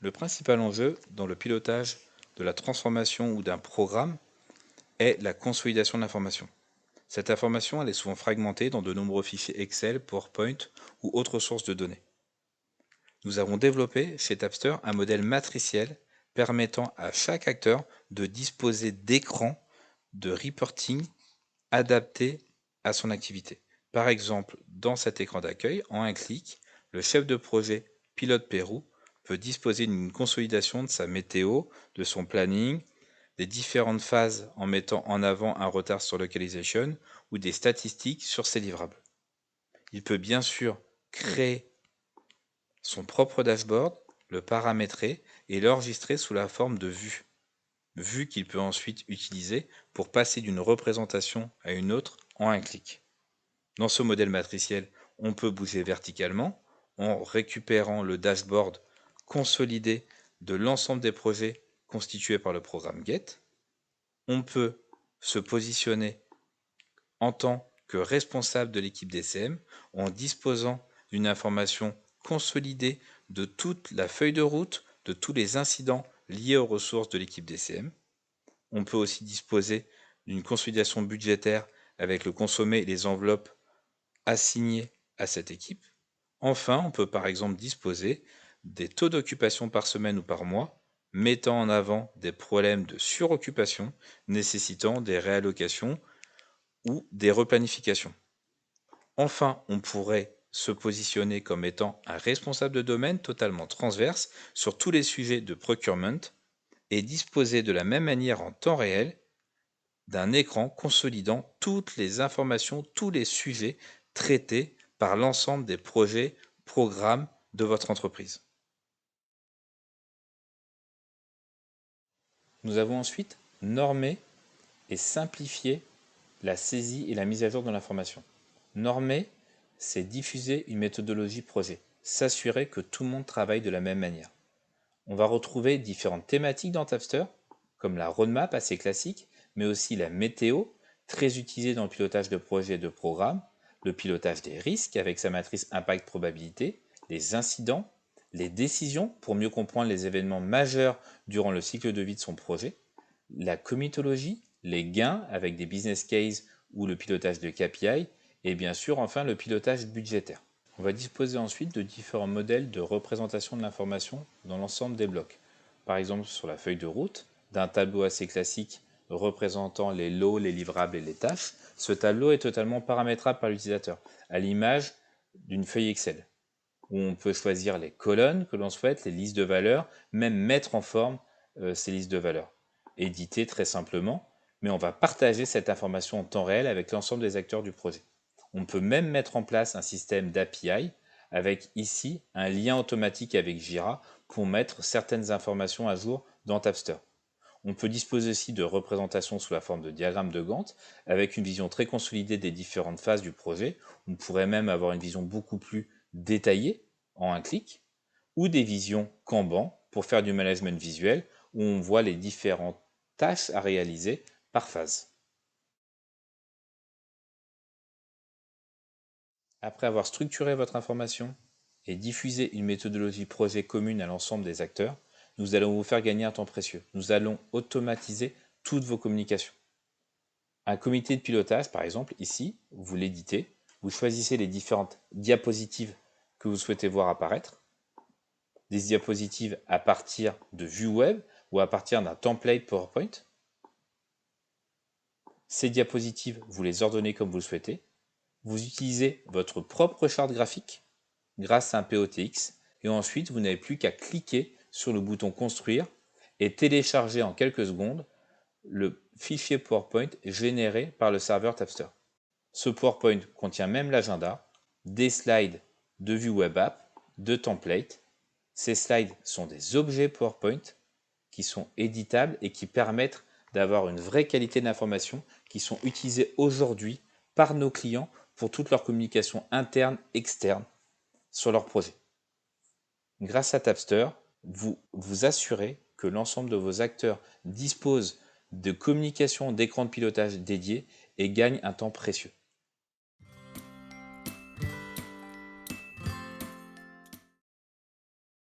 Le principal enjeu dans le pilotage de la transformation ou d'un programme est la consolidation de l'information. Cette information elle est souvent fragmentée dans de nombreux fichiers Excel, PowerPoint ou autres sources de données. Nous avons développé chez Tapster un modèle matriciel permettant à chaque acteur de disposer d'écrans de reporting adaptés à son activité. Par exemple, dans cet écran d'accueil, en un clic, le chef de projet Pilote Pérou peut disposer d'une consolidation de sa météo, de son planning, des différentes phases en mettant en avant un retard sur localisation ou des statistiques sur ses livrables. Il peut bien sûr créer son propre dashboard, le paramétrer et l'enregistrer sous la forme de vue qu'il peut ensuite utiliser pour passer d'une représentation à une autre en un clic. Dans ce modèle matriciel, on peut bouger verticalement en récupérant le dashboard consolidé de l'ensemble des projets constitués par le programme Get. On peut se positionner en tant que responsable de l'équipe DCM en disposant d'une information consolidée de toute la feuille de route, de tous les incidents liés aux ressources de l'équipe DCM. On peut aussi disposer d'une consolidation budgétaire avec le consommé et les enveloppes assignées à cette équipe. Enfin, on peut par exemple disposer des taux d'occupation par semaine ou par mois, mettant en avant des problèmes de suroccupation nécessitant des réallocations ou des replanifications. Enfin, on pourrait se positionner comme étant un responsable de domaine totalement transverse sur tous les sujets de procurement et disposer de la même manière en temps réel d'un écran consolidant toutes les informations, tous les sujets traités par l'ensemble des projets, programmes de votre entreprise. Nous avons ensuite normé et simplifié la saisie et la mise à jour de l'information. Normer, c'est diffuser une méthodologie projet, s'assurer que tout le monde travaille de la même manière. On va retrouver différentes thématiques dans Tapster, comme la roadmap assez classique, mais aussi la météo, très utilisée dans le pilotage de projets et de programmes, le pilotage des risques avec sa matrice impact-probabilité, les incidents, les décisions pour mieux comprendre les événements majeurs durant le cycle de vie de son projet, la comitologie, les gains avec des business cases ou le pilotage de KPI, et bien sûr enfin le pilotage budgétaire. On va disposer ensuite de différents modèles de représentation de l'information dans l'ensemble des blocs. Par exemple sur la feuille de route, d'un tableau assez classique représentant les lots, les livrables et les tâches. Ce tableau est totalement paramétrable par l'utilisateur, à l'image d'une feuille Excel, où on peut choisir les colonnes que l'on souhaite, les listes de valeurs, même mettre en forme ces listes de valeurs. Éditer très simplement, mais on va partager cette information en temps réel avec l'ensemble des acteurs du projet. On peut même mettre en place un système d'API avec ici un lien automatique avec Jira pour mettre certaines informations à jour dans Tapster. On peut disposer aussi de représentations sous la forme de diagrammes de Gantt avec une vision très consolidée des différentes phases du projet. On pourrait même avoir une vision beaucoup plus détaillée en un clic ou des visions Kanban pour faire du management visuel où on voit les différentes tâches à réaliser par phase. Après avoir structuré votre information et diffusé une méthodologie projet commune à l'ensemble des acteurs, nous allons vous faire gagner un temps précieux. Nous allons automatiser toutes vos communications. Un comité de pilotage, par exemple, ici, vous l'éditez, vous choisissez les différentes diapositives que vous souhaitez voir apparaître, des diapositives à partir de vues web ou à partir d'un template PowerPoint. Ces diapositives, vous les ordonnez comme vous le souhaitez. Vous utilisez votre propre charte graphique grâce à un POTX et ensuite vous n'avez plus qu'à cliquer sur le bouton construire et télécharger en quelques secondes le fichier PowerPoint généré par le serveur Tapster. Ce PowerPoint contient même l'agenda, des slides de vue web app, de templates. Ces slides sont des objets PowerPoint qui sont éditables et qui permettent d'avoir une vraie qualité d'information qui sont utilisés aujourd'hui par nos clients pour toute leur communication interne, externe sur leur projet. Grâce à Tapster, vous vous assurez que l'ensemble de vos acteurs disposent de communication d'écran de pilotage dédié et gagnent un temps précieux.